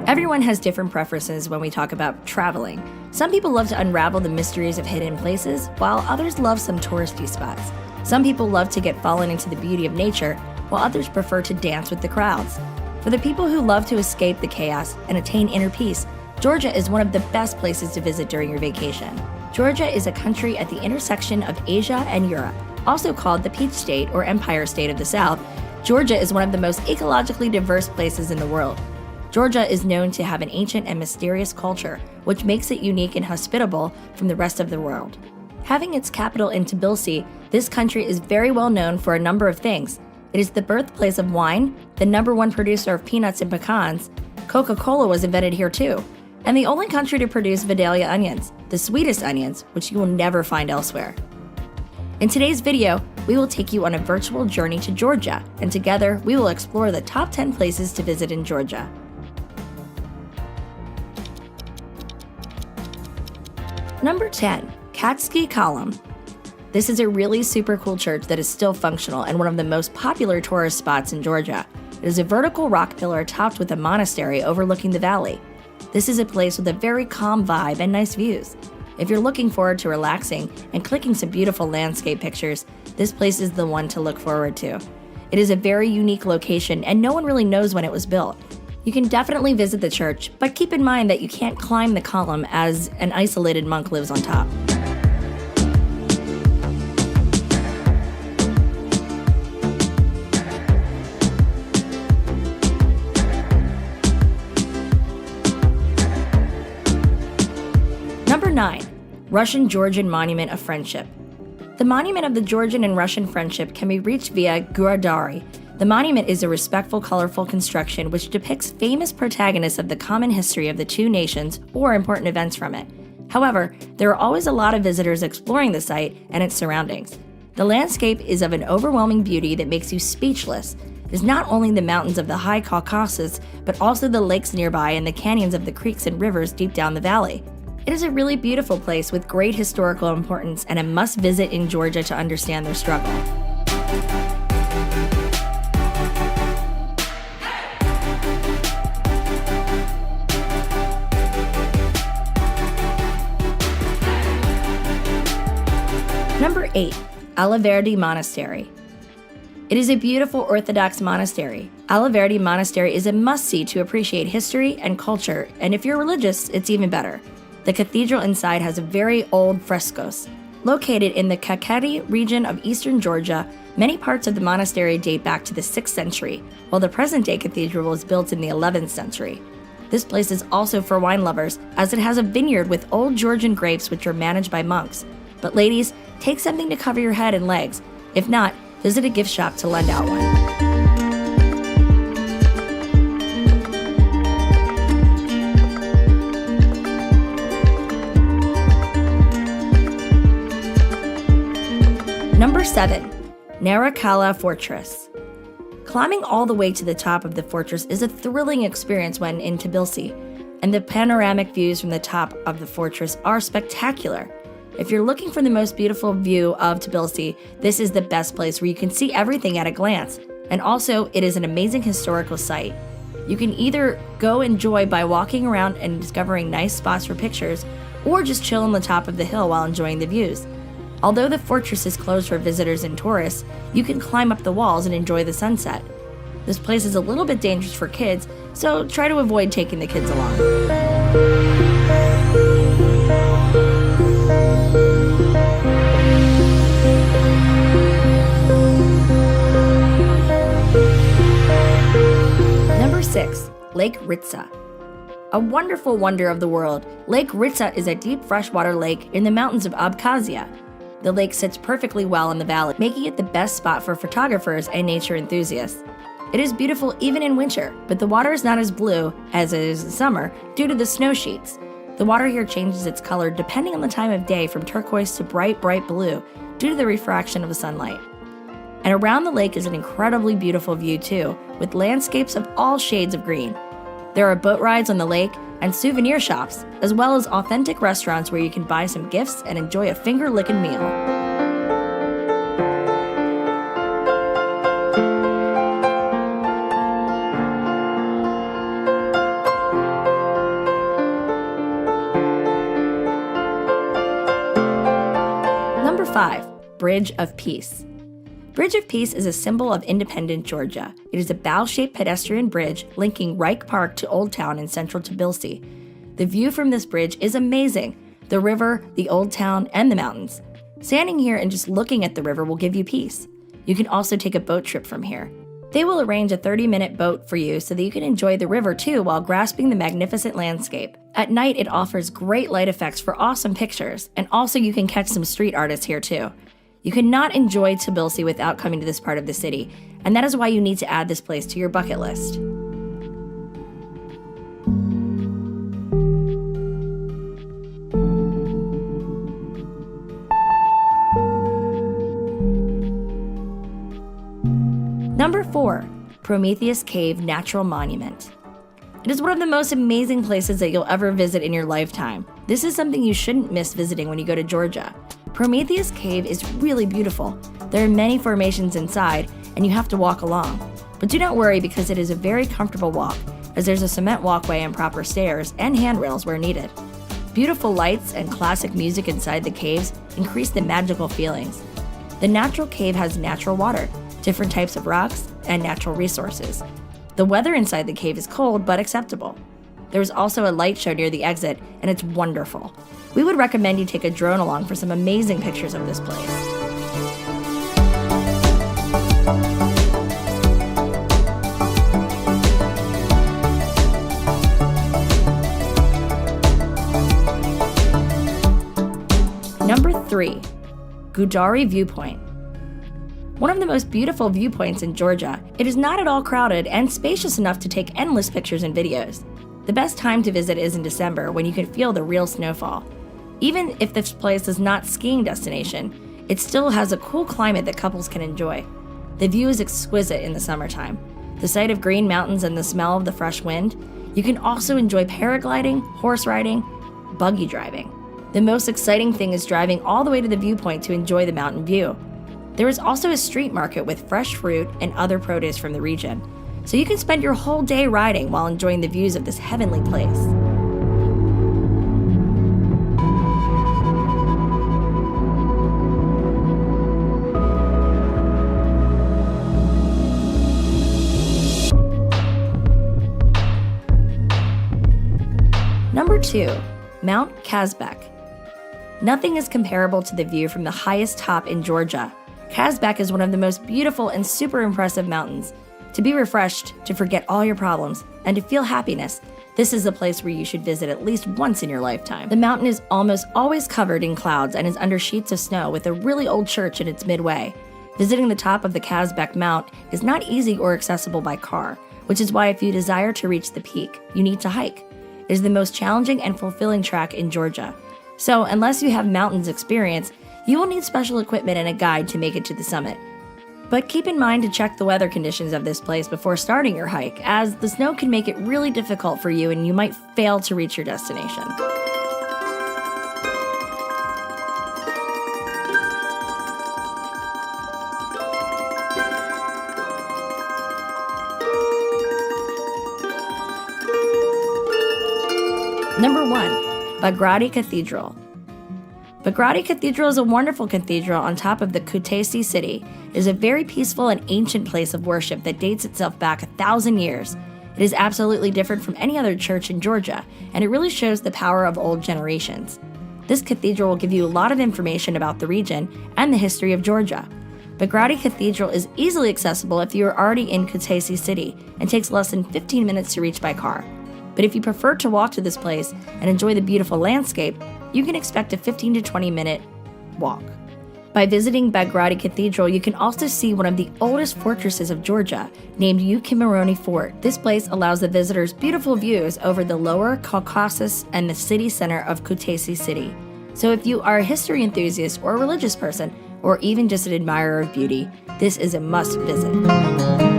Everyone has different preferences when we talk about traveling. Some people love to unravel the mysteries of hidden places, while others love some touristy spots. Some people love to get fallen into the beauty of nature, while others prefer to dance with the crowds. For the people who love to escape the chaos and attain inner peace, Georgia is one of the best places to visit during your vacation. Georgia is a country at the intersection of Asia and Europe. Also called the Peach State or Empire State of the South, Georgia is one of the most ecologically diverse places in the world. Georgia is known to have an ancient and mysterious culture, which makes it unique and hospitable from the rest of the world. Having its capital in Tbilisi, this country is very well known for a number of things. It is the birthplace of wine, the #1 producer of peanuts and pecans. Coca-Cola was invented here too, and the only country to produce Vidalia onions, the sweetest onions, which you will never find elsewhere. In today's video, we will take you on a virtual journey to Georgia, and together we will explore the top 10 places to visit in Georgia. Number 10. Katskhi Column. This is a really super cool church that is still functional and one of the most popular tourist spots in Georgia. It is a vertical rock pillar topped with a monastery overlooking the valley. This is a place with a very calm vibe and nice views. If you're looking forward to relaxing and clicking some beautiful landscape pictures, this place is the one to look forward to. It is a very unique location and no one really knows when it was built. You can definitely visit the church, but keep in mind that you can't climb the column as an isolated monk lives on top. Number 9. Russian-Georgian Monument of Friendship. The monument of the Georgian and Russian friendship can be reached via Gudauri. The monument is a respectful, colorful construction which depicts famous protagonists of the common history of the two nations or important events from it. However, there are always a lot of visitors exploring the site and its surroundings. The landscape is of an overwhelming beauty that makes you speechless. It is not only the mountains of the high Caucasus, but also the lakes nearby and the canyons of the creeks and rivers deep down the valley. It is a really beautiful place with great historical importance and a must-visit in Georgia to understand their struggle. Number 8. Alaverdi Monastery. It is a beautiful Orthodox monastery. Alaverdi Monastery is a must-see to appreciate history and culture, and if you're religious, it's even better. The cathedral inside has very old frescoes. Located in the Katskhi region of eastern Georgia, many parts of the monastery date back to the 6th century, while the present-day cathedral was built in the 11th century. This place is also for wine lovers, as it has a vineyard with old Georgian grapes which are managed by monks. But ladies, take something to cover your head and legs. If not, visit a gift shop to lend out one. Number 7. Narikala Fortress. Climbing all the way to the top of the fortress is a thrilling experience when in Tbilisi, and the panoramic views from the top of the fortress are spectacular. If you're looking for the most beautiful view of Tbilisi, this is the best place where you can see everything at a glance, and also it is an amazing historical site. You can either go enjoy by walking around and discovering nice spots for pictures, or just chill on the top of the hill while enjoying the views. Although the fortress is closed for visitors and tourists, you can climb up the walls and enjoy the sunset. This place is a little bit dangerous for kids, so try to avoid taking the kids along. Number 6. Lake Ritsa. A wonderful wonder of the world, Lake Ritsa is a deep freshwater lake in the mountains of Abkhazia. The lake sits perfectly well in the valley, making it the best spot for photographers and nature enthusiasts. It is beautiful even in winter, but the water is not as blue as it is in summer due to the snow sheets. The water here changes its color depending on the time of day from turquoise to bright blue due to the refraction of the sunlight. And around the lake is an incredibly beautiful view too, with landscapes of all shades of green. There are boat rides on the lake and souvenir shops, as well as authentic restaurants where you can buy some gifts and enjoy a finger-licking meal. 5, Bridge of Peace. Bridge of Peace is a symbol of independent Georgia. It is a bow-shaped pedestrian bridge linking Reich Park to Old Town in central Tbilisi. The view from this bridge is amazing. The river, the Old Town, and the mountains. Standing here and just looking at the river will give you peace. You can also take a boat trip from here. They will arrange a 30-minute boat for you so that you can enjoy the river too while grasping the magnificent landscape. At night, it offers great light effects for awesome pictures, and also you can catch some street artists here too. You cannot enjoy Tbilisi without coming to this part of the city, and that is why you need to add this place to your bucket list. Number 4, Prometheus Cave Natural Monument. It is one of the most amazing places that you'll ever visit in your lifetime. This is something you shouldn't miss visiting when you go to Georgia. Prometheus Cave is really beautiful. There are many formations inside, and you have to walk along. But do not worry because it is a very comfortable walk, as there's a cement walkway and proper stairs and handrails where needed. Beautiful lights and classic music inside the caves increase the magical feelings. The natural cave has natural water, different types of rocks, and natural resources. The weather inside the cave is cold but acceptable. There's also a light show near the exit, and it's wonderful. We would recommend you take a drone along for some amazing pictures of this place. Number 3, Gudauri Viewpoint. One of the most beautiful viewpoints in Georgia, it is not at all crowded and spacious enough to take endless pictures and videos. The best time to visit is in December when you can feel the real snowfall. Even if this place is not a skiing destination, it still has a cool climate that couples can enjoy. The view is exquisite in the summertime. The sight of green mountains and the smell of the fresh wind. You can also enjoy paragliding, horse riding, buggy driving. The most exciting thing is driving all the way to the viewpoint to enjoy the mountain view. There is also a street market with fresh fruit and other produce from the region, so you can spend your whole day riding while enjoying the views of this heavenly place. Number 2, Mount Kazbek. Nothing is comparable to the view from the highest top in Georgia. Kazbek is one of the most beautiful and super impressive mountains. To be refreshed, to forget all your problems, and to feel happiness, this is a place where you should visit at least once in your lifetime. The mountain is almost always covered in clouds and is under sheets of snow with a really old church in its midway. Visiting the top of the Kazbek Mount is not easy or accessible by car, which is why if you desire to reach the peak, you need to hike. It is the most challenging and fulfilling track in Georgia. So, unless you have mountains experience, you will need special equipment and a guide to make it to the summit. But keep in mind to check the weather conditions of this place before starting your hike, as the snow can make it really difficult for you and you might fail to reach your destination. Number 1, Bagrati Cathedral. Bagrati Cathedral is a wonderful cathedral on top of the Kutaisi city. It is a very peaceful and ancient place of worship that dates itself back 1,000 years. It is absolutely different from any other church in Georgia, and it really shows the power of old generations. This cathedral will give you a lot of information about the region and the history of Georgia. Bagrati Cathedral is easily accessible if you are already in Kutaisi city and takes less than 15 minutes to reach by car. But if you prefer to walk to this place and enjoy the beautiful landscape, you can expect a 15 to 20 minute walk. By visiting Bagrati Cathedral, you can also see one of the oldest fortresses of Georgia, named Ukimaroni Fort. This place allows the visitors beautiful views over the lower Caucasus and the city center of Kutaisi city. So if you are a history enthusiast or a religious person, or even just an admirer of beauty, this is a must visit.